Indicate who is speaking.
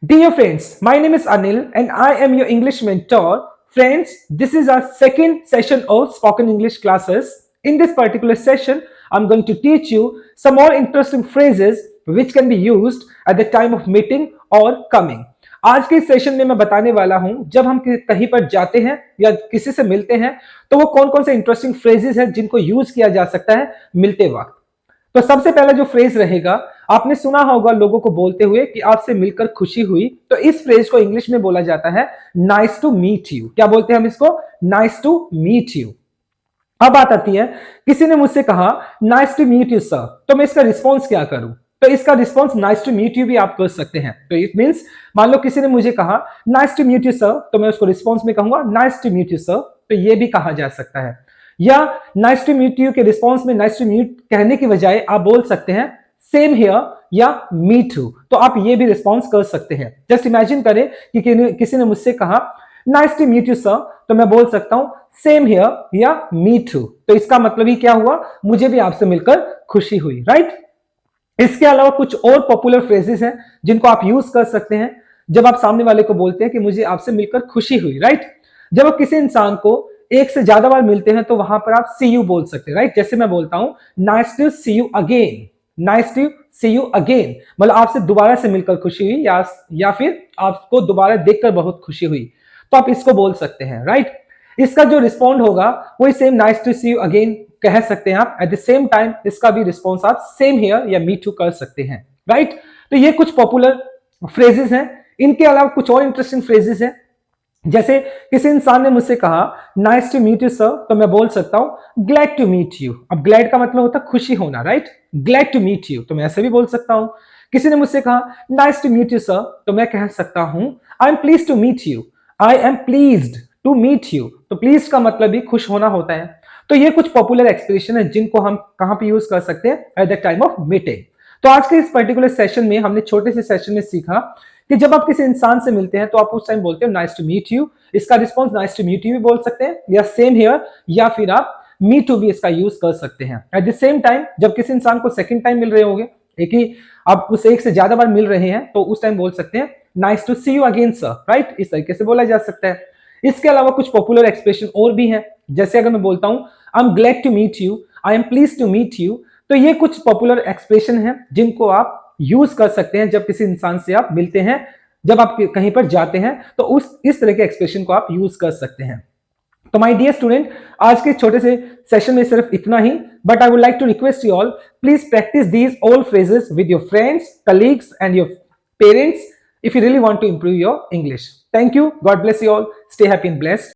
Speaker 1: Dear friends, my name is Anil and I am your English mentor. Friends, this is our second session of spoken English classes. In this particular session, I'm going to teach you some more interesting phrases which can be used at the time of meeting or coming. आज के session में मैं बताने वाला हूं जब हम कहीं पर जाते हैं या किसी से मिलते हैं तो वो कौन कौन से इंटरेस्टिंग फ्रेजेस हैं जिनको यूज किया जा सकता है मिलते वक्त। तो सबसे पहला जो फ्रेज रहेगा, आपने सुना होगा लोगों को बोलते हुए कि आपसे मिलकर खुशी हुई, तो इस फ्रेज को इंग्लिश में बोला जाता है नाइस टू मीट यू। क्या बोलते हैं हम इसको? Nice to meet you. अब बात आती है, किसी ने मुझसे कहा nice to meet you sir, तो मैं इसका रिस्पॉन्स क्या करूं? तो इसका response nice to meet you भी आप कर सकते हैं। तो इट मींस, मान लो किसी ने मुझे कहा nice to meet you sir, तो मैं उसको रिस्पॉन्स में कहूंगा nice to meet you sir. तो ये भी कहा जा सकता है। या नाइस टू मीट यू के रिस्पॉन्स में नाइस टू मीट कहने की बजाय आप बोल सकते हैं सेम हियर या मी टू। तो आप ये भी रिस्पॉन्स कर सकते हैं। जस्ट इमेजिन करें कि किसी ने मुझसे कहा nice to meet you sir, तो मैं बोल सकता हूं सेम हियर या मी टू। तो इसका मतलब ही क्या हुआ? मुझे भी आपसे मिलकर खुशी हुई, राइट? इसके अलावा कुछ और पॉपुलर फ्रेजेस हैं जिनको आप यूज कर सकते हैं जब आप सामने वाले को बोलते हैं कि मुझे आपसे मिलकर खुशी हुई, राइट? जब आप किसी इंसान को एक से ज्यादा बार मिलते हैं तो वहां पर आप सी यू बोल सकते हैं, राइट? जैसे मैं बोलता हूं nice to see you again, nice to see you again, मतलब आपसे दोबारा से मिलकर खुशी हुई या फिर आपको दोबारा देखकर बहुत खुशी हुई, तो आप इसको बोल सकते हैं, राइट? इसका जो रिस्पॉन्ड होगा वही same nice to see you again कह सकते हैं आप। एट द सेम टाइम इसका भी रिस्पॉन्स आप सेम हियर या मी टू कर सकते हैं, राइट? तो ये कुछ पॉपुलर फ्रेजेस हैं। इनके अलावा कुछ और इंटरेस्टिंग फ्रेजेस हैं। जैसे किसी इंसान ने मुझसे कहा nice to meet you sir, तो मैं बोल सकता हूं ग्लैड टू मीट यू। अब ग्लैड का मतलब होता है खुशी होना, right? Glad to meet you, तो मैं ऐसे भी बोल सकता हूं। किसी ने मुझसे कहा nice to meet you sir, तो मैं कह सकता हूं I am please to meet you, I am pleased to meet you. तो प्लीज का मतलब भी खुश होना होता है। तो ये कुछ पॉपुलर एक्सप्रेशन है जिनको हम कहां पे यूज कर सकते हैं? At the time of meeting. तो आज के इस पर्टिकुलर सेशन में हमने छोटे से सेशन में सीखा कि जब आप किसी इंसान से मिलते हैं तो आप उस टाइम बोलते हो नाइस टू मीट यू। इसका response nice to meet you भी बोल सकते हैं या सेम हियर, या फिर आप मी टू भी इसका यूज कर सकते हैं। एट द सेम टाइम जब किसी इंसान को सेकंड टाइम मिल रहे होंगे, एक ही आप उसे एक से ज्यादा बार मिल रहे हैं, तो उस टाइम बोल सकते हैं nice to see you again sir, right? इस तरीके से बोला जा सकता है। इसके अलावा कुछ पॉपुलर एक्सप्रेशन और भी हैं। जैसे अगर मैं बोलता हूं I am glad to meet you, I am please to meet you, तो ये कुछ पॉपुलर एक्सप्रेशन हैं जिनको आप यूज कर सकते हैं जब किसी इंसान से आप मिलते हैं, जब आप कहीं पर जाते हैं, तो इस तरह के एक्सप्रेशन को आप यूज कर सकते हैं। तो माय डियर स्टूडेंट, आज के छोटे से सेशन में सिर्फ इतना ही, but I would like to request you all, please practice these all phrases with your friends, colleagues and your parents if you really want to improve your English. Thank you. God bless you all. Stay happy and blessed.